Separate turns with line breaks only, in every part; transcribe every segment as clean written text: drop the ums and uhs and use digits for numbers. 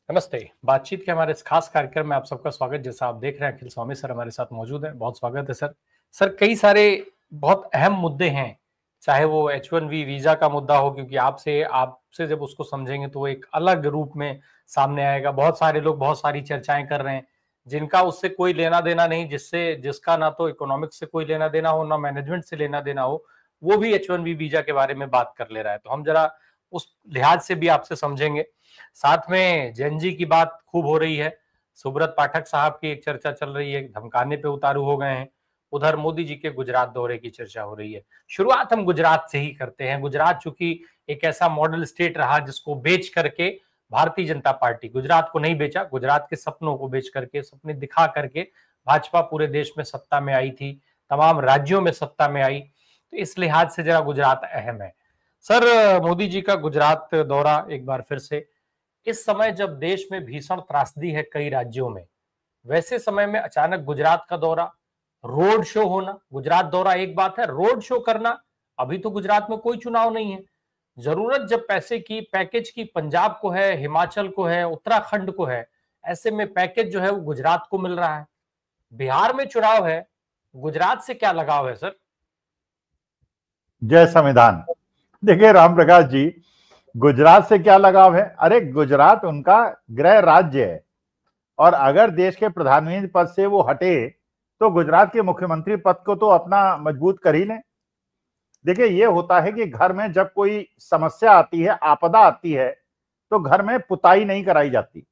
नमस्ते। बातचीत के हमारे इस खास कार्यक्रम में आप सबका स्वागत। जैसा आप देख रहे हैं, अखिल स्वामी सर हमारे साथ मौजूद हैं। बहुत स्वागत है सर। सर, कई सारे बहुत अहम मुद्दे हैं, चाहे वो H1B वीजा का मुद्दा हो, क्योंकि आपसे जब उसको समझेंगे तो वो एक अलग रूप में सामने आएगा। बहुत सारे लोग बहुत सारी चर्चाएं कर रहे हैं, जिनका उससे कोई लेना देना नहीं, जिसका ना तो इकोनॉमिक्स से कोई लेना देना हो, ना मैनेजमेंट से लेना देना हो, वो भी H1B वीजा के बारे में बात कर ले रहा है। तो हम जरा उस लिहाज से भी आपसे समझेंगे। साथ में जेनजी की बात खूब हो रही है। सुब्रत पाठक साहब की एक चर्चा चल रही है, धमकाने पे उतारू हो गए हैं। उधर मोदी जी के गुजरात दौरे की चर्चा हो रही है। शुरुआत हम गुजरात से ही करते हैं। गुजरात चूंकि एक ऐसा मॉडल स्टेट रहा जिसको बेच करके भारतीय जनता पार्टी, गुजरात को नहीं बेचा, गुजरात के सपनों को बेच करके, सपने दिखा करके भाजपा पूरे देश में सत्ता में आई थी, तमाम राज्यों में सत्ता में आई। तो इस लिहाज से जरा गुजरात अहम है। सर, मोदी जी का गुजरात दौरा एक बार फिर से, इस समय जब देश में भीषण त्रासदी है कई राज्यों में, वैसे समय में अचानक गुजरात का दौरा, रोड शो होना। गुजरात दौरा एक बात है, रोड शो करना, अभी तो गुजरात में कोई चुनाव नहीं है। जरूरत जब पैसे की, पैकेज की, पंजाब को है, हिमाचल को है, उत्तराखंड को है, ऐसे में पैकेज जो है वो गुजरात को मिल रहा है। बिहार में चुनाव है, गुजरात से क्या लगाव है सर?
जय संविधान। देखिए राम प्रकाश जी, गुजरात से क्या लगाव है? अरे गुजरात उनका गृह राज्य है और अगर देश के प्रधानमंत्री पद से वो हटे तो गुजरात के मुख्यमंत्री पद को तो अपना मजबूत कर ही लें। देखिए ये होता है कि घर में जब कोई समस्या आती है, आपदा आती है, तो घर में पुताई नहीं कराई जाती,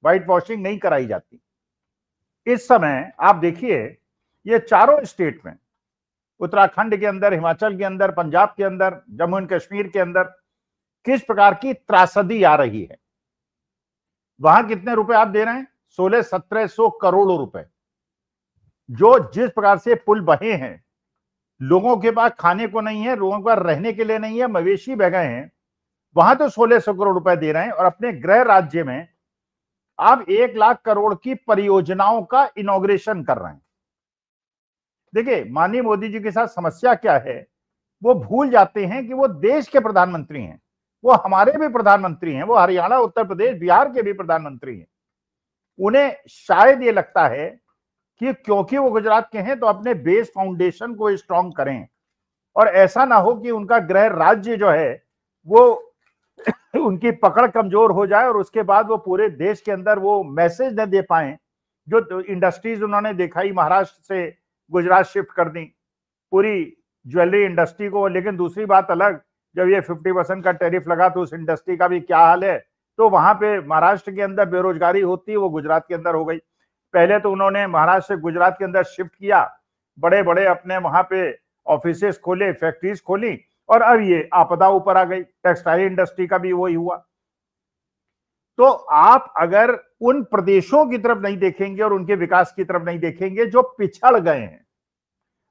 व्हाइट वॉशिंग नहीं कराई जाती। इस समय आप देखिए ये चारों स्टेट में, उत्तराखंड के अंदर, हिमाचल के अंदर, पंजाब के अंदर, जम्मू एंड कश्मीर के अंदर किस प्रकार की त्रासदी आ रही है। वहां कितने रुपए आप दे रहे हैं? 1600-1700 करोड़ रुपए। जो जिस प्रकार से पुल बहे हैं, लोगों के पास खाने को नहीं है, लोगों के पास रहने के लिए नहीं है, मवेशी बह गए हैं, वहां तो 1600 करोड़ रुपए दे रहे हैं और अपने गृह राज्य में आप 1 लाख करोड़ की परियोजनाओं का इनॉग्रेशन कर रहे हैं। देखिए माननीय मोदी जी के साथ समस्या क्या है, वो भूल जाते हैं कि वो देश के प्रधानमंत्री हैं, वो हमारे भी प्रधानमंत्री हैं, वो हरियाणा, उत्तर प्रदेश, बिहार के भी प्रधानमंत्री हैं। उन्हें शायद ये लगता है कि क्योंकि वो गुजरात के हैं तो अपने बेस फाउंडेशन को स्ट्रांग करें और ऐसा ना हो कि उनका गृह राज्य जो है वो उनकी पकड़ कमजोर हो जाए और उसके बाद वो पूरे देश के अंदर वो मैसेज न दे पाए। जो इंडस्ट्रीज उन्होंने दिखाई, महाराष्ट्र से गुजरात शिफ्ट कर दी पूरी ज्वेलरी इंडस्ट्री को, लेकिन दूसरी बात अलग, जब ये 50% का टैरिफ लगा तो उस इंडस्ट्री का भी क्या हाल है। तो वहां पे महाराष्ट्र के अंदर बेरोजगारी होती, वो गुजरात के अंदर हो गई। पहले तो उन्होंने महाराष्ट्र से गुजरात के अंदर शिफ्ट किया, बड़े बड़े अपने वहां पे ऑफिसेस खोले, फैक्ट्रीज खोली, और अब ये आपदा ऊपर आ गई। टेक्सटाइल इंडस्ट्री का भी वही हुआ। तो आप अगर उन प्रदेशों की तरफ नहीं देखेंगे और उनके विकास की तरफ नहीं देखेंगे जो पिछड़ गए हैं,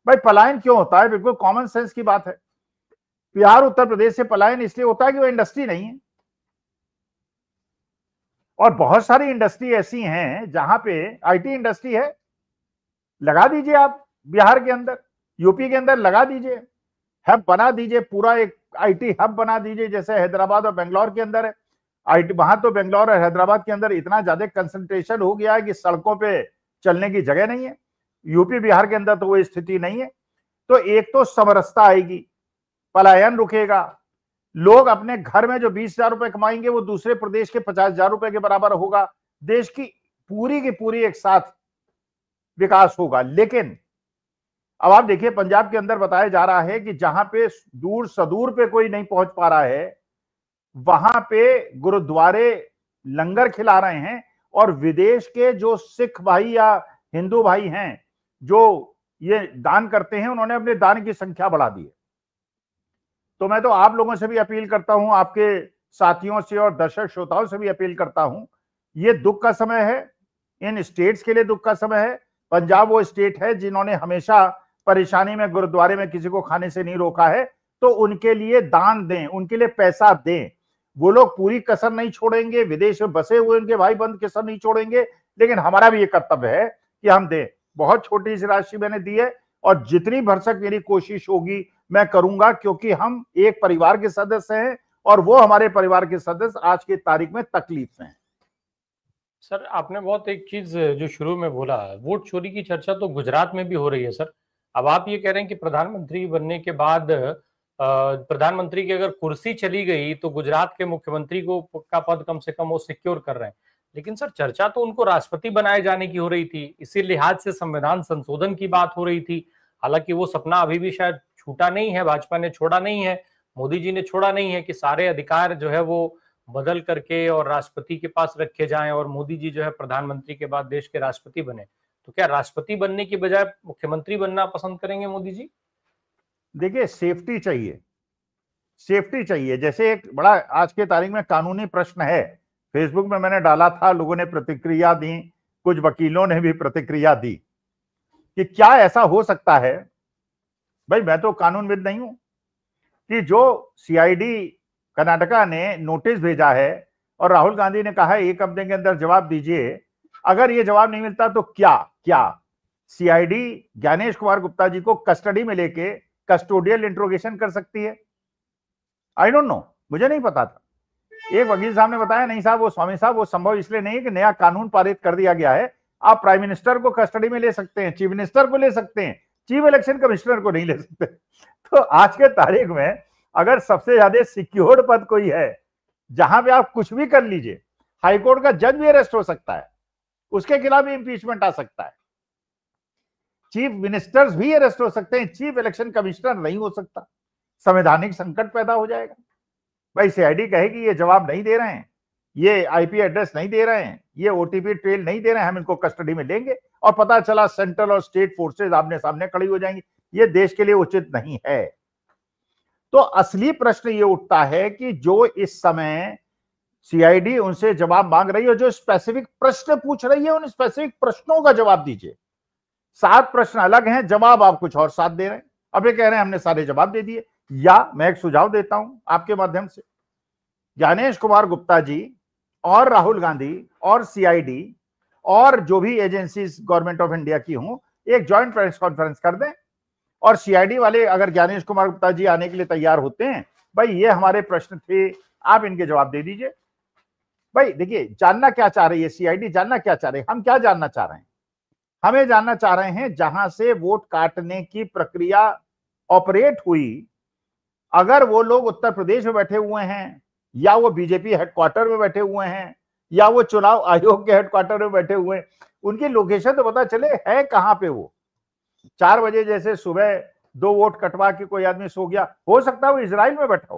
भाई पलायन क्यों होता है? बिल्कुल कॉमन सेंस की बात है। बिहार, उत्तर प्रदेश से पलायन इसलिए होता है कि वो इंडस्ट्री नहीं है, और बहुत सारी इंडस्ट्री ऐसी हैं जहां पे आईटी इंडस्ट्री है। लगा दीजिए आप बिहार के अंदर, यूपी के अंदर लगा दीजिए, हब बना दीजिए, पूरा एक आईटी हब बना दीजिए, जैसे हैदराबाद और बेंगलोर के अंदर है आईटी। वहां तो बेंगलोर और हैदराबाद के अंदर इतना ज्यादा कंसंट्रेशन हो गया है कि सड़कों पे चलने की जगह नहीं है। यूपी, बिहार के अंदर तो वो स्थिति नहीं है। तो एक तो समरसता आएगी, पलायन रुकेगा, लोग अपने घर में जो 20,000 रुपए कमाएंगे वो दूसरे प्रदेश के 50,000 रुपए के बराबर होगा। देश की पूरी एक साथ विकास होगा। लेकिन अब आप देखिए पंजाब के अंदर बताया जा रहा है कि जहां पे दूर सदूर पे कोई नहीं पहुंच पा रहा है, वहां पे गुरुद्वारे लंगर खिला रहे हैं और विदेश के जो सिख भाई या हिंदू भाई हैं जो ये दान करते हैं, उन्होंने अपने दान की संख्या बढ़ा दी है। तो मैं तो आप लोगों से भी अपील करता हूं, आपके साथियों से और दर्शक श्रोताओं से भी अपील करता हूं, ये दुख का समय है, इन स्टेट्स के लिए दुख का समय है। पंजाब वो स्टेट है जिन्होंने हमेशा परेशानी में गुरुद्वारे में किसी को खाने से नहीं रोका है, तो उनके लिए दान दें, उनके लिए पैसा दें। वो लोग पूरी कसर नहीं छोड़ेंगे, विदेश में बसे हुए उनके भाई बंद कसर नहीं छोड़ेंगे, लेकिन हमारा भी ये कर्तव्य है कि हम दें। बहुत छोटी सी राशि मैंने दी है और जितनी भरसक मेरी कोशिश होगी मैं करूंगा, क्योंकि हम एक परिवार के सदस्य हैं और वो हमारे परिवार के सदस्य आज की तारीख में तकलीफ में हैं।
सर आपने बहुत एक चीज जो शुरू में बोला, वोट चोरी की चर्चा तो गुजरात में भी हो रही है सर। अब आप ये कह रहे हैं कि प्रधानमंत्री बनने के बाद प्रधानमंत्री की अगर कुर्सी चली गई तो गुजरात के मुख्यमंत्री को का पद कम से कम वो सिक्योर कर रहे हैं। लेकिन सर चर्चा तो उनको राष्ट्रपति बनाए जाने की हो रही थी, इसी लिहाज से संविधान संशोधन की बात हो रही थी। हालांकि वो सपना अभी भी शायद छूटा नहीं है, भाजपा ने छोड़ा नहीं है, मोदी जी ने छोड़ा नहीं है कि सारे अधिकार जो है वो बदल करके और राष्ट्रपति के पास रखे जाएं और मोदी जी जो है प्रधानमंत्री के बाद देश के राष्ट्रपति बने। तो क्या राष्ट्रपति बनने की बजाय मुख्यमंत्री बनना पसंद करेंगे मोदी जी?
देखिए, सेफ्टी चाहिए, सेफ्टी चाहिए। जैसे एक बड़ा आज के तारीख में कानूनी प्रश्न है, फेसबुक में मैंने डाला था, लोगों ने प्रतिक्रिया दी, कुछ वकीलों ने भी प्रतिक्रिया दी कि क्या ऐसा हो सकता है, भाई मैं तो कानूनविद नहीं हूं, कि जो सीआईडी कर्नाटका ने नोटिस भेजा है और राहुल गांधी ने कहा है 1 हफ्ते के अंदर जवाब दीजिए, अगर ये जवाब नहीं मिलता तो क्या क्या सीआईडी ज्ञानेश कुमार गुप्ता जी को कस्टडी में लेके कस्टोडियल इंट्रोगेशन कर सकती है? आई डोंट नो, मुझे नहीं पता था। एक वकील साहब ने बताया नहीं साहब, वो स्वामी साहब, वो संभव इसलिए नहीं है कि नया कानून पारित कर दिया गया है, आप प्राइम मिनिस्टर को कस्टडी में ले सकते हैं, चीफ मिनिस्टर को ले सकते हैं, चीफ इलेक्शन कमिश्नर को नहीं ले सकते। तो आज के तारीख में अगर सबसे ज्यादा सिक्योर्ड पद कोई है जहां पे आप कुछ भी कर लीजिए, हाईकोर्ट का जज भी अरेस्ट हो सकता है, उसके खिलाफ भी इंपीचमेंट आ सकता है, चीफ मिनिस्टर्स भी अरेस्ट हो सकते हैं, चीफ इलेक्शन कमिश्नर नहीं हो सकता, संवैधानिक संकट पैदा हो जाएगा। भाई सीआईडी कहेगी ये जवाब नहीं दे रहे हैं, ये आईपी एड्रेस नहीं दे रहे हैं, ये ओटीपी ट्रेल नहीं दे रहे हैं, हम इनको कस्टडी में लेंगे, और पता चला सेंट्रल और स्टेट फोर्सेज आमने सामने खड़ी हो जाएंगी। ये देश के लिए उचित नहीं है। तो असली प्रश्न ये उठता है कि जो इस समय सीआईडी उनसे जवाब मांग रही है, जो स्पेसिफिक प्रश्न पूछ रही है, उन स्पेसिफिक प्रश्नों का जवाब दीजिए। 7 प्रश्न अलग हैं, जवाब आप कुछ और 7 दे रहे हैं। अब ये कह रहे हैं हमने सारे जवाब दे दिए। या मैं एक सुझाव देता हूं आपके माध्यम से, ज्ञानेश कुमार गुप्ता जी और राहुल गांधी और सीआईडी और जो भी एजेंसीज गवर्नमेंट ऑफ इंडिया की हों, एक ज्वाइंट प्रेस कॉन्फ्रेंस कर दें, और सीआईडी वाले अगर ज्ञानेश कुमार गुप्ता जी आने के लिए तैयार होते हैं, भाई ये हमारे प्रश्न थे, आप इनके जवाब दे दीजिए। भाई देखिए, जानना क्या चाह रही है सीआईडी, जानना क्या चाह रही है, हम क्या जानना चाह रहे हैं? हमें जानना चाह रहे हैं जहां से वोट काटने की प्रक्रिया ऑपरेट हुई, अगर वो लोग उत्तर प्रदेश में बैठे हुए हैं, या वो बीजेपी हेडक्वार्टर में बैठे हुए हैं, या वो चुनाव आयोग के हेडक्वार्टर में बैठे हुए हैं, उनकी लोकेशन तो पता चले है कहां पे। वो 4 बजे जैसे सुबह 2 वोट कटवा के कोई आदमी सो गया, हो सकता है वो इजराइल में बैठा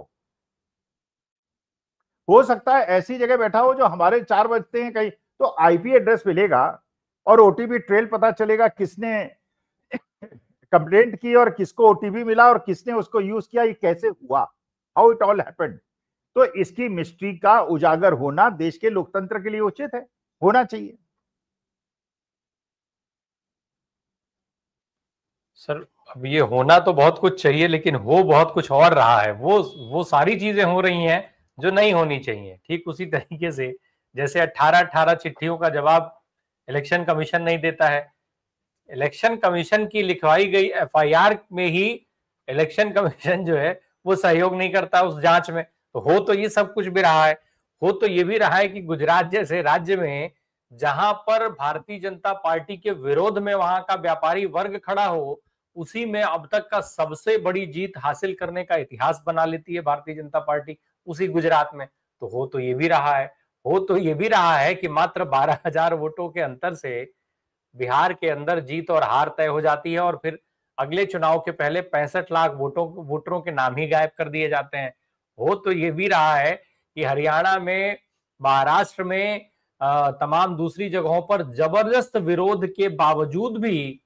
हो सकता है ऐसी जगह बैठा हो जो हमारे 4 बजते हैं कहीं, तो आईपी एड्रेस मिलेगा और ओटीपी ट्रेल पता चलेगा किसने कंप्लेंट की और किसको ओटीपी मिला और किसने उसको यूज किया, ये कैसे हुआ, हाउ इट ऑल हैपेंड। तो इसकी मिस्ट्री का उजागर होना देश के लोकतंत्र के लिए उचित है, होना चाहिए।
सर अब ये होना तो बहुत कुछ चाहिए, लेकिन हो बहुत कुछ और रहा है। वो सारी चीजें हो रही हैं जो नहीं होनी चाहिए। ठीक उसी तरीके से जैसे 18 चिट्ठियों का जवाब इलेक्शन कमीशन नहीं देता है, इलेक्शन कमीशन की लिखवाई गई एफआईआर में ही इलेक्शन कमीशन जो है वो सहयोग नहीं करता उस जांच में। तो हो तो ये सब कुछ भी रहा है। हो तो ये भी रहा है कि गुजरात जैसे राज्य में, जहां पर भारतीय जनता पार्टी के विरोध में वहां का व्यापारी वर्ग खड़ा हो, उसी में अब तक का सबसे बड़ी जीत हासिल करने का इतिहास बना लेती है भारतीय जनता पार्टी, उसी गुजरात में। तो हो तो ये भी रहा है, हो तो ये भी रहा है कि मात्र 12,000 वोटों के अंतर से बिहार के अंदर जीत और हार तय हो जाती है, और फिर अगले चुनाव के पहले 65 लाख वोटरों के नाम ही गायब कर दिए जाते हैं। हो तो ये भी रहा है कि हरियाणा में, महाराष्ट्र में, तमाम दूसरी जगहों पर जबरदस्त विरोध के बावजूद भी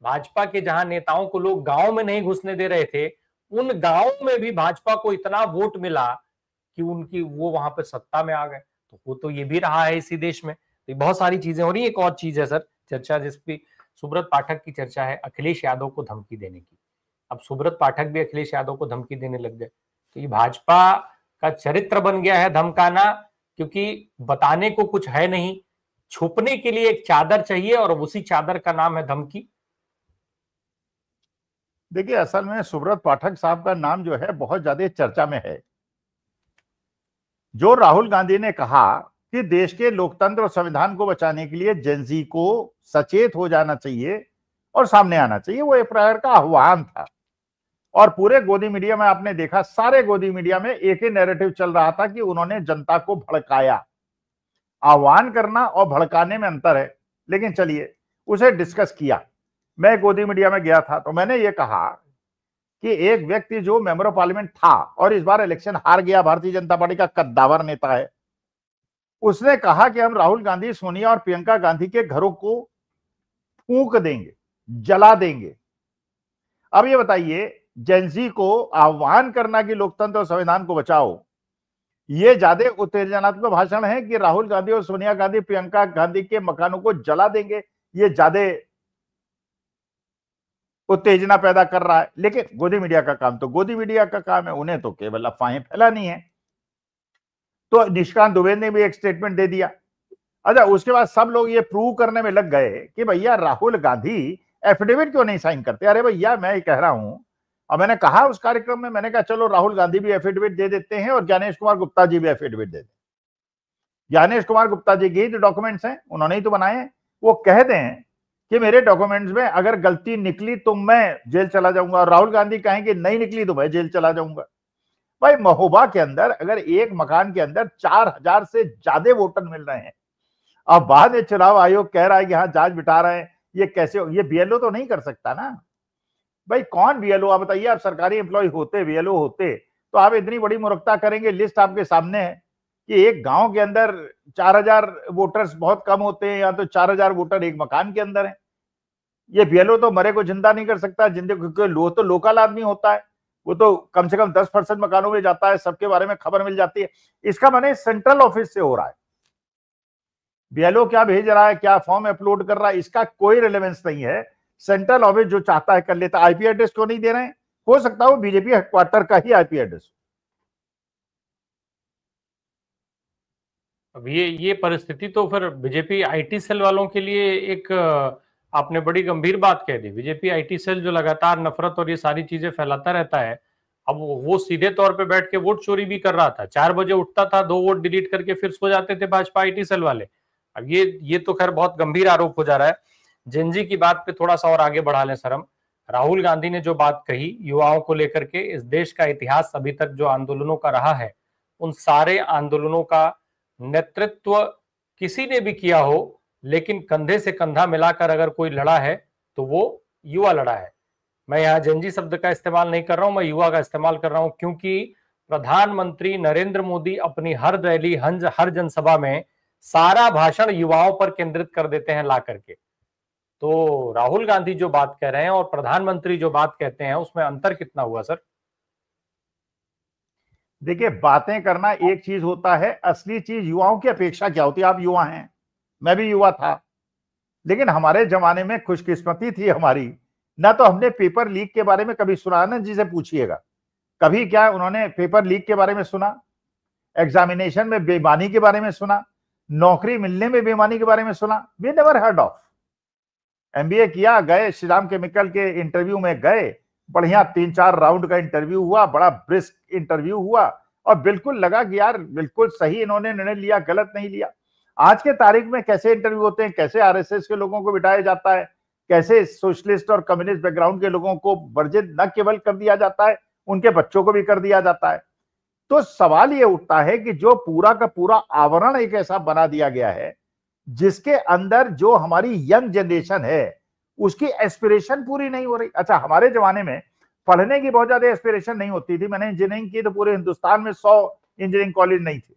भाजपा के जहां नेताओं को लोग गांव में नहीं घुसने दे रहे थे, उन गांवों में भी भाजपा को इतना वोट मिला कि उनकी वो वहां पर सत्ता में आ गए। तो वो तो ये भी रहा है इसी देश में। तो बहुत सारी चीजें हो रही है। एक और चीज है सर चर्चा, जिसपी सुब्रत पाठक की चर्चा है, अखिलेश यादव को धमकी देने की। अब सुब्रत पाठक भी अखिलेश यादव को धमकी देने लग गए। तो ये भाजपा का चरित्र बन गया है धमकाना, क्योंकि बताने को कुछ है नहीं, छुपने के लिए एक चादर चाहिए, और उसी चादर का नाम है धमकी।
देखिए, असल में सुब्रत पाठक साहब का नाम जो है बहुत ज्यादा चर्चा में है। जो राहुल गांधी ने कहा कि देश के लोकतंत्र और संविधान को बचाने के लिए जेनजी को सचेत हो जाना चाहिए और सामने आना चाहिए। वो एक प्रकार का आह्वान था। और पूरे गोदी मीडिया में आपने देखा, सारे गोदी मीडिया में एक ही नैरेटिव चल रहा था कि उन्होंने जनता को भड़काया। आह्वान करना और भड़काने में अंतर है, लेकिन चलिए उसे डिस्कस किया। मैं गोदी मीडिया में गया था तो मैंने ये कहा कि एक व्यक्ति जो मेंबर ऑफ पार्लियामेंट था और इस बार इलेक्शन हार गया, भारतीय जनता पार्टी का कद्दावर नेता है, उसने कहा कि हम राहुल गांधी, सोनिया और प्रियंका गांधी के घरों को फूंक देंगे, जला देंगे। अब ये बताइए, जेनजी को आह्वान करना कि लोकतंत्र और संविधान को बचाओ, ये ज्यादा उत्तेजनात्मक भाषण है कि राहुल गांधी और सोनिया गांधी प्रियंका गांधी के मकानों को जला देंगे, ये ज्यादा उत्तेजना पैदा कर रहा है। लेकिन गोदी मीडिया का काम, तो गोदी मीडिया का काम है, उन्हें तो केवल अफवाहें फैलानी है। तो निशिकांत दुबे ने भी एक स्टेटमेंट दे दिया। अच्छा, उसके बाद सब लोग ये प्रूव करने में लग गए कि भैया राहुल गांधी एफिडेविट क्यों नहीं साइन करते। अरे भैया, मैं ही कह रहा हूं, और मैंने कहा उस कार्यक्रम में, मैंने कहा चलो राहुल गांधी भी एफिडेविट दे देते हैं और ज्ञानेश कुमार गुप्ता जी भी एफिडेविट दे दें। ज्ञानेश कुमार गुप्ता जी के जो डॉक्यूमेंट्स हैं उन्होंने ही तो बनाए हैं। वो कह दें कि मेरे डॉक्यूमेंट्स में अगर गलती निकली तो मैं जेल चला जाऊंगा, और राहुल गांधी कहें कि नहीं निकली तो मैं जेल चला जाऊंगा। भाई, महोबा के अंदर अगर एक मकान के अंदर 4000 से ज्यादा वोटर मिल रहे हैं, अब बाद में चुनाव आयोग कह रहा है कि हाँ जांच बिठा रहे हैं, ये कैसे हो? ये बीएलओ तो नहीं कर सकता ना भाई। कौन बीएलओ? आप बताइए, आप सरकारी एम्प्लॉय होते, बीएलओ होते, तो आप इतनी बड़ी मूर्खता करेंगे? लिस्ट आपके सामने है कि एक गांव के अंदर 4000 वोटर्स बहुत कम होते हैं, या तो 4000 वोटर एक मकान के अंदर है। ये बीएलओ तो मरे को जिंदा नहीं कर सकता, जिंदे क्योंकि तो लोकल आदमी होता है, वो तो कम से कम 10% मकानों में जाता है, सबके बारे में खबर मिल जाती है। इसका माने सेंट्रल ऑफिस से हो रहा है। बीएलओ क्या भेज रहा है, क्या फॉर्म अपलोड कर रहा है, इसका कोई रिलेवेंस नहीं है। सेंट्रल ऑफिस जो चाहता है कर लेता। आईपी एड्रेस क्यों नहीं दे रहे हैं? हो सकता है वो बीजेपी हेडक्वार्टर का ही आईपी एड्रेस।
अब ये परिस्थिति तो फिर बीजेपी आईटी सेल वालों के लिए एक आपने बड़ी गंभीर बात कह दी। बीजेपी आईटी सेल जो लगातार नफरत और ये सारी चीजें फैलाता रहता है, अब वो सीधे तौर पे बैठ के वोट चोरी भी कर रहा था। 4 बजे उठता था, 2 वोट डिलीट करके फिर सो जाते थे भाजपा आईटी सेल वाले। अब ये तो खैर बहुत गंभीर आरोप हो जा रहा है। जेनजी की बात पे थोड़ा सा और आगे बढ़ा लें सर हम। राहुल गांधी ने जो बात कही युवाओं को लेकर के, इस देश का इतिहास अभी तक जो आंदोलनों का रहा है, उन सारे आंदोलनों का नेतृत्व किसी ने भी किया हो, लेकिन कंधे से कंधा मिलाकर अगर कोई लड़ा है तो वो युवा लड़ा है। मैं यहाँ जेनजी शब्द का इस्तेमाल नहीं कर रहा हूं, मैं युवा का इस्तेमाल कर रहा हूं, क्योंकि प्रधानमंत्री नरेंद्र मोदी अपनी हर रैली, हर जनसभा में सारा भाषण युवाओं पर केंद्रित कर देते हैं ला करके। तो राहुल गांधी जो बात कह रहे हैं और प्रधानमंत्री जो बात कहते हैं, उसमें अंतर कितना हुआ सर?
देखिए, बातें करना एक चीज होता है, असली चीज युवाओं की अपेक्षा क्या होती है। आप युवा हैं, मैं भी युवा था, लेकिन हमारे जमाने में खुशकिस्मती थी हमारी, ना तो हमने पेपर लीक के बारे में कभी सुना, ना जिसे पूछिएगा कभी क्या उन्होंने पेपर लीक के बारे में सुना, एग्जामिनेशन में बेईमानी के बारे में सुना, नौकरी मिलने में बेईमानी के बारे में सुना। We never heard of. MBA किया, गए श्रीराम केमिकल के इंटरव्यू में गए, बढ़िया 3-4 राउंड का इंटरव्यू हुआ, बड़ा ब्रिस्क इंटरव्यू हुआ, और बिल्कुल लगा कि यार बिल्कुल सही इन्होंने निर्णय लिया, गलत नहीं लिया। आज के तारीख में कैसे इंटरव्यू होते हैं, कैसे आरएसएस के लोगों को बिठाया जाता है, कैसे सोशलिस्ट और कम्युनिस्ट बैकग्राउंड के लोगों को वर्जित न केवल कर दिया जाता है, उनके बच्चों को भी कर दिया जाता है। तो सवाल ये उठता है कि जो पूरा का पूरा आवरण एक ऐसा बना दिया गया है जिसके अंदर जो हमारी यंग जनरेशन है उसकी एस्पिरेशन पूरी नहीं हो रही। अच्छा, हमारे जमाने में पढ़ने की बहुत ज्यादा एस्पिरेशन नहीं होती थी। मैंने इंजीनियरिंग की तो पूरे हिंदुस्तान में 100 इंजीनियरिंग कॉलेज नहीं थे।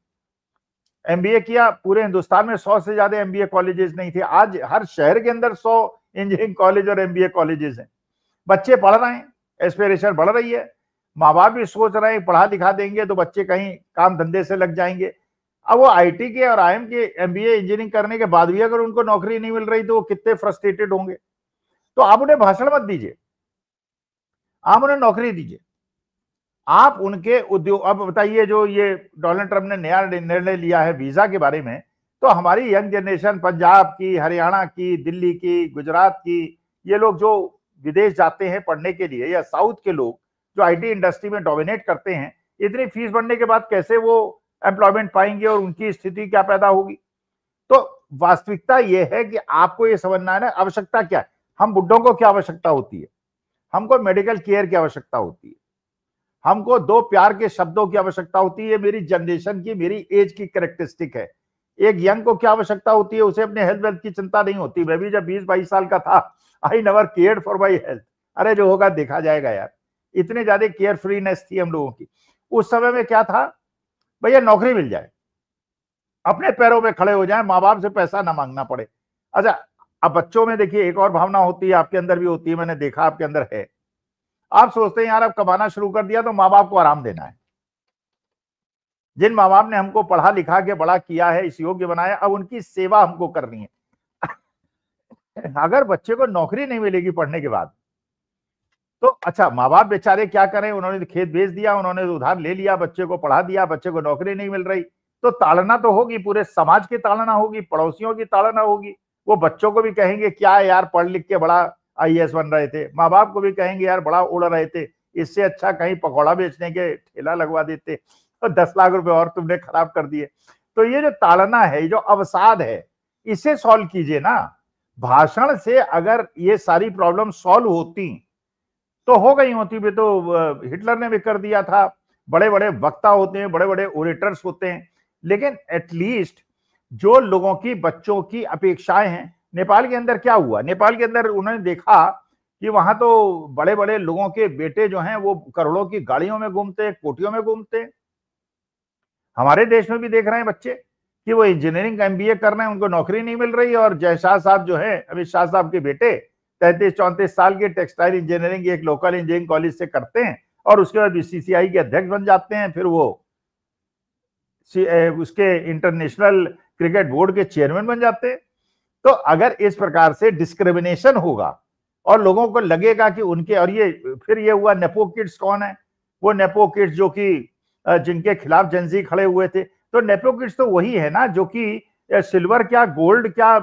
एमबीए किया, पूरे हिंदुस्तान में 100 से ज्यादा एमबीए कॉलेजेस नहीं थे। आज हर शहर के अंदर 100 इंजीनियरिंग कॉलेज और एमबीए कॉलेजेस हैं। बच्चे पढ़ रहे हैं, एस्पिरेशन बढ़ रही है, माँ बाप भी सोच रहे हैं पढ़ा लिखा देंगे तो बच्चे कहीं काम धंधे से लग जाएंगे। अब वो आईटी के और आईएम के एमबीए इंजीनियरिंग करने के बाद भी अगर उनको नौकरी नहीं मिल रही तो वो कितने फ्रस्ट्रेटेड होंगे। तो आप उन्हें भाषण मत दीजिए, आप उन्हें नौकरी दीजिए, आप उनके उद्योग। अब बताइए, जो ये डोनाल्ड ट्रंप ने नया निर्णय लिया है वीजा के बारे में, तो हमारी यंग जनरेशन पंजाब की, हरियाणा की, दिल्ली की, गुजरात की, ये लोग जो विदेश जाते हैं पढ़ने के लिए, या साउथ के लोग जो आईटी इंडस्ट्री में डोमिनेट करते हैं, इतनी फीस बढ़ने के बाद कैसे वो एम्प्लॉयमेंट पाएंगे और उनकी स्थिति क्या पैदा होगी। तो वास्तविकता यह है कि आपको यह समझना है ना आवश्यकता क्या है। हम बुड्ढों को क्या आवश्यकता होती है, हमको मेडिकल केयर की आवश्यकता होती है, हमको दो प्यार के शब्दों की आवश्यकता होती है। मेरी जनरेशन की, मेरी एज की कैरेक्टरिस्टिक है। एक यंग को क्या आवश्यकता होती है, उसे अपने हेल्थ वेल्थ की चिंता नहीं होती। मैं भी जब 20-22 साल का था, I never cared for my health. अरे जो होगा देखा जाएगा यार, इतने ज्यादा केयर फ्रीनेस थी हम लोगों की। उस समय में क्या था, भैया नौकरी मिल जाए, अपने पैरों पे खड़े हो जाए, माँ बाप से पैसा ना मांगना पड़े। अच्छा, अब बच्चों में देखिए एक और भावना होती है, आपके अंदर भी होती है, मैंने देखा आपके अंदर है। आप सोचते हैं यार अब कमाना शुरू कर दिया तो माँ बाप को आराम देना है। जिन माँ बाप ने हमको पढ़ा लिखा के बड़ा किया है, इस योग्य बनाया, अब उनकी सेवा हमको करनी है। अगर बच्चे को नौकरी नहीं मिलेगी पढ़ने के बाद तो अच्छा, माँ बाप बेचारे क्या करें, उन्होंने खेत बेच दिया, उन्होंने उधार ले लिया, बच्चे को पढ़ा दिया, बच्चे को नौकरी नहीं मिल रही, तो ताड़ना तो होगी, पूरे समाज की ताड़ना होगी, पड़ोसियों की ताड़ना होगी। वो बच्चों को भी कहेंगे क्या यार पढ़ लिख के बड़ा आईएएस बन रहे थे, माँ बाप को भी कहेंगे यार बड़ा उड़ रहे थे, इससे अच्छा कहीं पकौड़ा बेचने के ठेला लगवा देते, तो 10 लाख रुपए और तुमने खराब कर दिए। तो ये जो ताड़ना है, जो अवसाद है, इसे सॉल्व कीजिए ना। भाषण से अगर ये सारी प्रॉब्लम सॉल्व होती तो हो गई होती भी, तो हिटलर ने भी कर दिया था। बड़े बड़े वक्ता होते हैं, बड़े बड़े ओरेटर्स होते हैं, लेकिन एटलीस्ट जो लोगों की, बच्चों की अपेक्षाएं हैं। नेपाल के अंदर क्या हुआ, नेपाल के अंदर उन्होंने देखा कि वहां तो बड़े बड़े लोगों के बेटे जो हैं वो करोड़ों की गाड़ियों में घूमते, कोटियों में घूमते। हमारे देश में भी देख रहे हैं बच्चे कि वो इंजीनियरिंग का एमबीए कर रहे हैं, उनको नौकरी नहीं मिल रही। और जयशाह साहब जो है, अमित शाह साहब के बेटे, 33-34 साल के, टेक्सटाइल इंजीनियरिंग एक लोकल इंजीनियरिंग कॉलेज से करते हैं और उसके बाद बीसीसीआई के अध्यक्ष बन जाते हैं, फिर वो उसके इंटरनेशनल क्रिकेट बोर्ड के चेयरमैन बन जाते हैं। तो अगर इस प्रकार से डिस्क्रिमिनेशन होगा और लोगों को लगेगा कि उनके, और ये फिर ये हुआ, नेपो किड्स कौन है, वो नेपो किड्स जो कि जिनके खिलाफ जेंजी खड़े हुए थे। तो नेपो किड्स तो वही है ना जो कि सिल्वर क्या, गोल्ड क्या,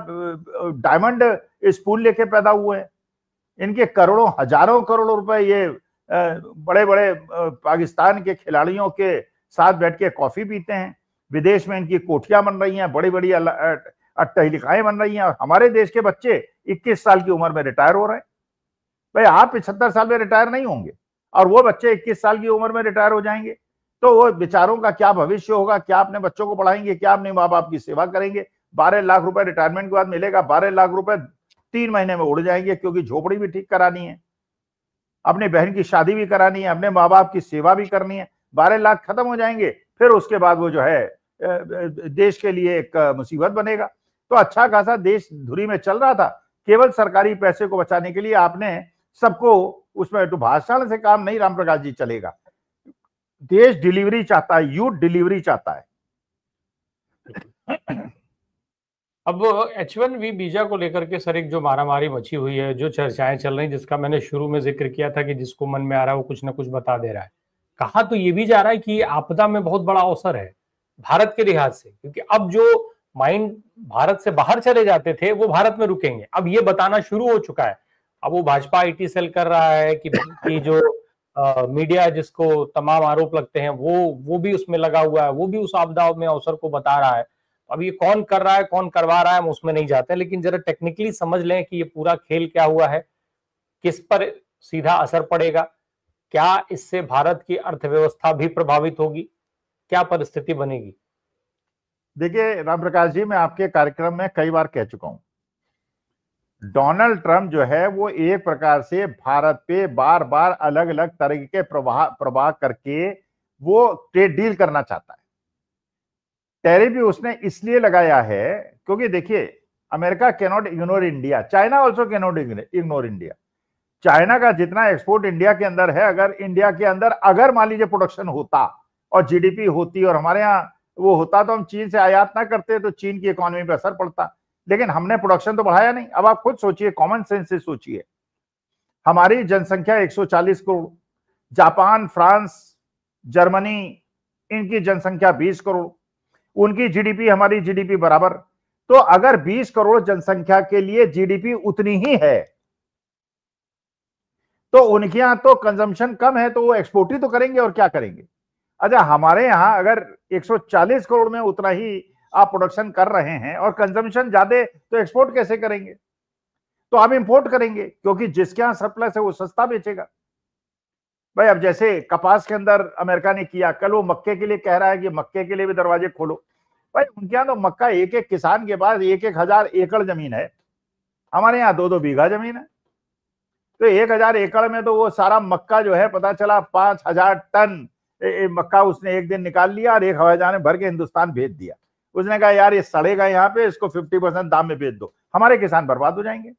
डायमंड स्पून लेके पैदा हुए हैं। इनके करोड़ों, हजारों करोड़ों रुपए ये बड़े बड़े पाकिस्तान के खिलाड़ियों के साथ बैठ के कॉफी पीते हैं। विदेश में इनकी कोठियां बन रही हैं, बड़ी बड़ी अट्टलिकाएं बन रही हैं, और हमारे देश के बच्चे 21 साल की उम्र में रिटायर हो रहे हैं। भाई आप 75 साल में रिटायर नहीं होंगे और वो बच्चे 21 साल की उम्र में रिटायर हो जाएंगे, तो वो बेचारों का क्या भविष्य होगा, क्या अपने बच्चों को पढ़ाएंगे, क्या अपने माँ बाप की सेवा करेंगे। 12 लाख रुपए रिटायरमेंट के बाद मिलेगा, 12 लाख रुपए 3 महीने में उड़ जाएंगे, क्योंकि झोपड़ी भी ठीक करानी है, अपनी बहन की शादी भी करानी है, अपने माँ बाप की सेवा भी करनी है। 12 लाख खत्म हो जाएंगे, फिर उसके बाद वो जो है देश के लिए एक मुसीबत बनेगा। तो अच्छा खासा देश धुरी में चल रहा था, केवल सरकारी पैसे को बचाने के लिए आपने सबको उसमें, तो भाषण से काम नहीं राम प्रकाश जी चलेगा। देश डिलीवरी चाहता है, यूथ डिलीवरी चाहता है।
अब H1B वीजा को लेकर के सर एक जो मारामारी मची हुई है, जो चर्चाएं चल रही, जिसका मैंने शुरू में जिक्र किया था कि जिसको मन में आ रहा है वो कुछ ना कुछ बता दे रहा है। कहा तो ये भी जा रहा है कि आपदा में बहुत बड़ा अवसर है भारत के लिहाज से, क्योंकि अब जो माइंड भारत से बाहर चले जाते थे वो भारत में रुकेंगे, अब ये बताना शुरू हो चुका है। अब वो भाजपा आईटी सेल कर रहा है कि जो मीडिया जिसको तमाम आरोप लगते हैं वो भी उसमें लगा हुआ है, वो भी उस आपदा में अवसर को बता रहा है। अब ये कौन कर रहा है, कौन करवा रहा है, हम उसमें नहीं जाते, लेकिन जरा टेक्निकली समझ लें कि ये पूरा खेल क्या हुआ है, किस पर सीधा असर पड़ेगा, क्या इससे भारत की अर्थव्यवस्था भी प्रभावित होगी, क्या परिस्थिति बनेगी।
देखिए राम प्रकाश जी, मैं आपके कार्यक्रम में कई बार कह चुका हूं, डोनाल्ड ट्रंप जो है वो एक प्रकार से भारत पे बार बार अलग अलग तरह के प्रभाव करके वो ट्रेड डील करना चाहता है। टैरिफ भी उसने इसलिए लगाया है क्योंकि देखिए, America can not ignore India, China also can not ignore India. China का जितना एक्सपोर्ट इंडिया के अंदर है, अगर इंडिया के अंदर अगर मान लीजिए प्रोडक्शन होता और जीडीपी होती और हमारे यहाँ वो होता, तो हम चीन से आयात ना करते तो चीन की इकोनॉमी पर असर पड़ता, लेकिन हमने प्रोडक्शन तो बढ़ाया नहीं। अब आप खुद सोचिए, कॉमन सेंस से सोचिए, हमारी जनसंख्या 140 करोड़, जापान, फ्रांस, जर्मनी, इनकी जनसंख्या 20 करोड़, उनकी जीडीपी हमारी जीडीपी बराबर। तो अगर 20 करोड़ जनसंख्या के लिए जीडीपी उतनी ही है तो उनके यहां तो कंजम्पशन कम है, तो वो एक्सपोर्ट ही तो करेंगे और क्या करेंगे। अच्छा, हमारे यहाँ अगर 140 करोड़ में उतना ही आप प्रोडक्शन कर रहे हैं और कंजम्पशन ज्यादा, तो एक्सपोर्ट कैसे करेंगे? तो आप इंपोर्ट करेंगे, क्योंकि जिसके यहाँ सरप्लस है वो सस्ता बेचेगा। भाई अब जैसे कपास के अंदर अमेरिका ने किया, कल वो मक्के के लिए कह रहा है कि मक्के के लिए भी दरवाजे खोलो। भाई उनके यहाँ तो मक्का एक एक किसान के पास 1,000 एकड़ जमीन है, हमारे यहाँ 2-2 बीघा जमीन है। तो 1,000 एकड़ में तो वो सारा मक्का जो है, पता चला 5,000 टन मक्का उसने एक दिन निकाल लिया और 1,000 में भर के हिंदुस्तान भेज दिया। उसने कहा यार ये सड़ेगा यहाँ पे, इसको 50% दाम में बेच दो। हमारे किसान बर्बाद हो जाएंगे,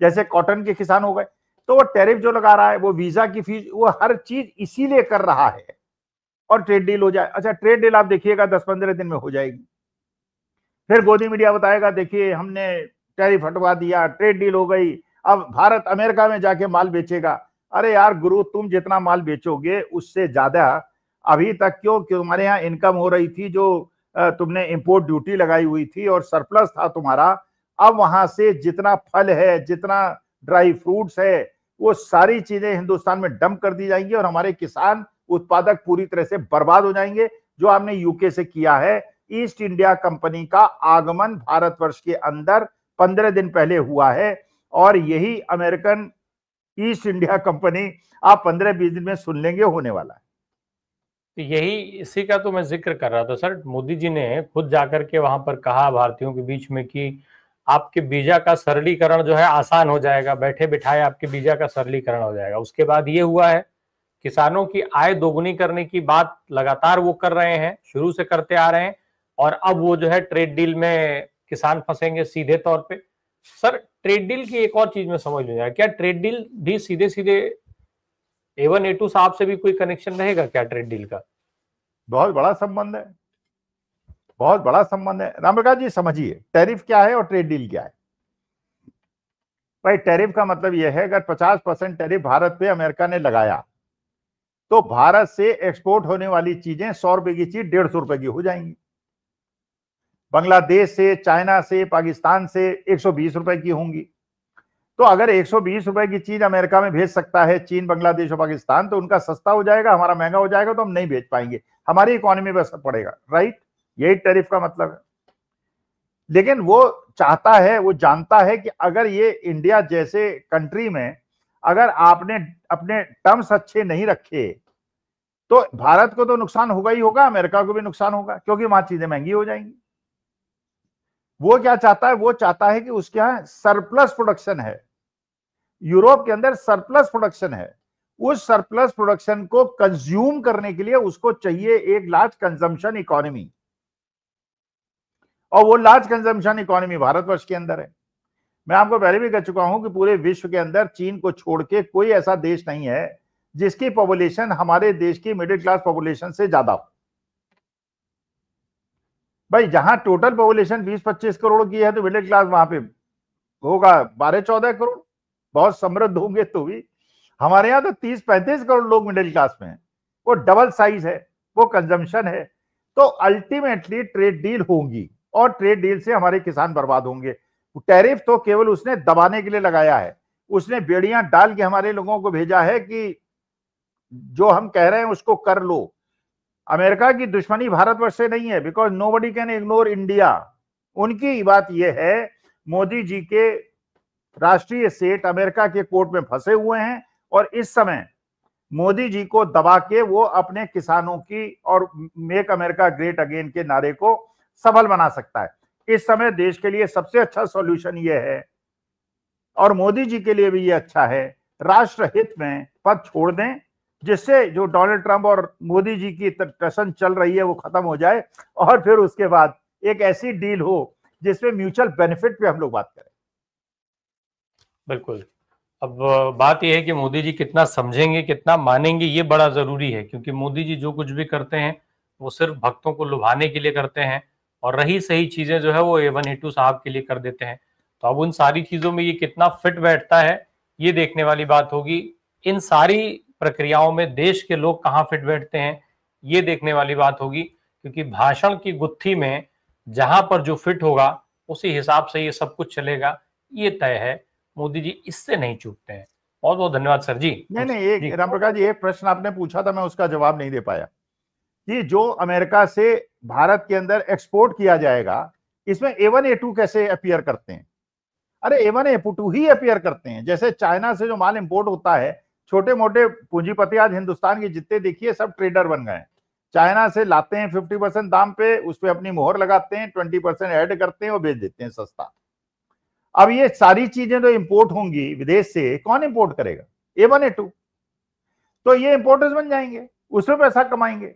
जैसे कॉटन के किसान हो गए। तो वो टैरिफ जो लगा रहा है, वो वीजा की फीस, वो हर चीज इसीलिए कर रहा है। और ट्रेड डील हो जाए, अच्छा ट्रेड डील आप देखिएगा 10-15 दिन में हो जाएगी। फिर गोदी मीडिया बताएगा देखिए हमने टैरिफ हटवा दिया, ट्रेड डील हो गई, अब भारत अमेरिका में जाके माल बेचेगा। अरे यार गुरु, तुम जितना माल बेचोगे उससे ज्यादा अभी तक क्यों तुम्हारे यहाँ इनकम हो रही थी, जो तुमने इंपोर्ट ड्यूटी लगाई हुई थी और सरप्लस था तुम्हारा। अब वहां से जितना फल है, जितना ड्राई फ्रूट्स है, वो सारी चीजें हिंदुस्तान में डंप कर दी जाएंगी और हमारे किसान उत्पादक पूरी तरह से बर्बाद हो जाएंगे। जो आपने यूके से किया है, ईस्ट इंडिया कंपनी का आगमन भारतवर्ष के अंदर 15 दिन पहले हुआ है, और यही अमेरिकन ईस्ट इंडिया कंपनी आप 15-20 दिन में सुन लेंगे होने वाला है।
तो यही इसी का तो मैं जिक्र कर रहा था सर। मोदी जी ने खुद जाकर के वहां पर कहा भारतीयों के बीच में कि आपके वीजा का सरलीकरण जो है आसान हो जाएगा, बैठे बिठाए आपके वीजा का सरलीकरण हो जाएगा। उसके बाद ये हुआ है, किसानों की आय दोगुनी करने की बात लगातार वो कर रहे हैं, शुरू से करते आ रहे हैं, और अब वो जो है ट्रेड डील में किसान फंसेंगे सीधे तौर पे। सर ट्रेड डील की एक और चीज में समझ लूँ जाए, क्या ट्रेड डील भी सीधे सीधे A1 A2 साहब से भी कोई कनेक्शन रहेगा क्या ट्रेड डील का?
बहुत बड़ा संबंध है, बहुत बड़ा संबंध है। रामप्रकाश जी समझिए, टैरिफ क्या है और ट्रेड डील क्या है। भाई टैरिफ का मतलब यह है, अगर 50% टैरिफ भारत पे अमेरिका ने लगाया, तो भारत से एक्सपोर्ट होने वाली चीजें 100 रुपए की चीज 150 रुपए की हो जाएंगी। बांग्लादेश से, चाइना से, पाकिस्तान से 120 रुपए की होंगी। तो अगर 120 रुपए की चीज अमेरिका में भेज सकता है चीन, बांग्लादेश और पाकिस्तान, तो उनका सस्ता हो जाएगा, हमारा महंगा हो जाएगा, तो हम नहीं भेज पाएंगे, हमारी इकोनॉमी पर असर पड़ेगा। राइट, यही टैरिफ का मतलब है। लेकिन वो चाहता है, वो जानता है कि अगर ये इंडिया जैसे कंट्री में अगर आपने अपने टर्म्स अच्छे नहीं रखे, तो भारत को तो नुकसान होगा ही होगा, अमेरिका को भी नुकसान होगा, क्योंकि वहां चीजें महंगी हो जाएंगी। वो क्या चाहता है, वो चाहता है कि उसके यहां सरप्लस प्रोडक्शन है, यूरोप के अंदर सरप्लस प्रोडक्शन है, उस सरप्लस प्रोडक्शन को कंज्यूम करने के लिए उसको चाहिए एक लार्ज कंजम्पशन इकोनॉमी, और वो लार्ज कंजम्पशन इकोनॉमी भारतवर्ष के अंदर है। मैं आपको पहले भी कह चुका हूं कि पूरे विश्व के अंदर चीन को छोड़ के कोई ऐसा देश नहीं है जिसकी पॉपुलेशन हमारे देश की मिडिल क्लास पॉपुलेशन से ज्यादा हो। भाई जहां टोटल पॉपुलेशन 20-25 करोड़ की है, तो मिडिल क्लास वहां पे होगा 12-14 करोड़, बहुत समृद्ध होंगे तो भी। हमारे यहाँ तो 30-35 करोड़ लोग मिडिल क्लास में हैं, वो डबल साइज है, वो कंजम्पशन है। तो अल्टीमेटली ट्रेड डील होगी, और ट्रेड डील से हमारे किसान बर्बाद होंगे। टैरिफ तो केवल उसने दबाने के लिए लगाया है, उसने बेड़ियां डाल के हमारे लोगों को भेजा है कि जो हम कह रहे हैं उसको कर लो। अमेरिका की दुश्मनी भारतवर्ष से नहीं है, because nobody can ignore India. उनकी बात यह है, मोदी जी के राष्ट्रीय सेठ अमेरिका के कोर्ट में फंसे हुए हैं, और इस समय मोदी जी को दबा के वो अपने किसानों की और मेक अमेरिका ग्रेट अगेन के नारे को सफल बना सकता है। इस समय देश के लिए सबसे अच्छा सॉल्यूशन ये है, और मोदी जी के लिए भी ये अच्छा है, राष्ट्र हित में पद छोड़ दें, जिससे जो डोनाल्ड ट्रंप और मोदी जी की टसन चल रही है वो खत्म हो जाए, और फिर उसके बाद एक ऐसी डील हो जिसमें म्यूचुअल बेनिफिट पे हम लोग बात करें।
बिल्कुल। अब बात यह है कि मोदी जी कितना समझेंगे, कितना मानेंगे, ये बड़ा जरूरी है, क्योंकि मोदी जी जो कुछ भी करते हैं वो सिर्फ भक्तों को लुभाने के लिए करते हैं, और रही सही चीजें जो है वो A1 A2 साहब के लिए कर देते हैं। तो अब उन सारी चीजों में ये कितना फिट बैठता है, ये देखने वाली बात होगी। इन सारी प्रक्रियाओं में देश के लोग कहाँ फिट बैठते हैं, ये देखने वाली बात होगी, क्योंकि भाषण की गुत्थी में जहां पर जो फिट होगा उसी हिसाब से ये सब कुछ चलेगा, ये तय है। मोदी जी इससे नहीं चूकते हैं। बहुत बहुत धन्यवाद सर जी।
नहीं, एक रामप्रकाश जी, एक प्रश्न आपने पूछा था, मैं उसका जवाब नहीं दे पाया। कि जो अमेरिका से भारत के अंदर एक्सपोर्ट किया जाएगा, इसमें A1 A2 कैसे अपीयर करते हैं? अरे A1 A2 ही अपीयर करते हैं। जैसे चाइना से जो माल इंपोर्ट होता है, छोटे मोटे पूंजीपति आज हिंदुस्तान के जितने देखिए सब ट्रेडर बन गए हैं। चाइना से लाते हैं 50% दाम पे, उस पर अपनी मोहर लगाते हैं, 20% ऐड करते हैं और बेच देते हैं सस्ता। अब ये सारी चीजें जो इंपोर्ट होंगी विदेश से, कौन इंपोर्ट करेगा? A1 A2। तो ये इंपोर्टर्स बन जाएंगे, उसमें पैसा कमाएंगे।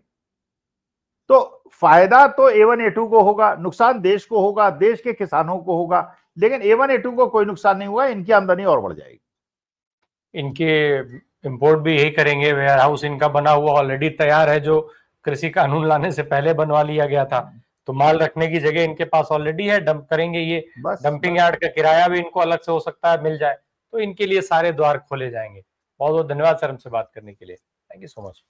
तो फायदा तो A1 A2 को होगा, नुकसान देश को होगा, देश के किसानों को होगा, लेकिन A1 A2 को कोई नुकसान नहीं हुआ, इनकी आमदनी और बढ़ जाएगी।
इनके इंपोर्ट भी यही करेंगे, वेयर हाउस इनका बना हुआ ऑलरेडी तैयार है, जो कृषि कानून लाने से पहले बनवा लिया गया था। तो माल रखने की जगह इनके पास ऑलरेडी है, डंप करेंगे ये। डंपिंग यार्ड का किराया भी इनको अलग से हो सकता है मिल जाए, तो इनके लिए सारे द्वार खोले जाएंगे। बहुत बहुत धन्यवाद सर हमसे बात करने के लिए। Thank you so much.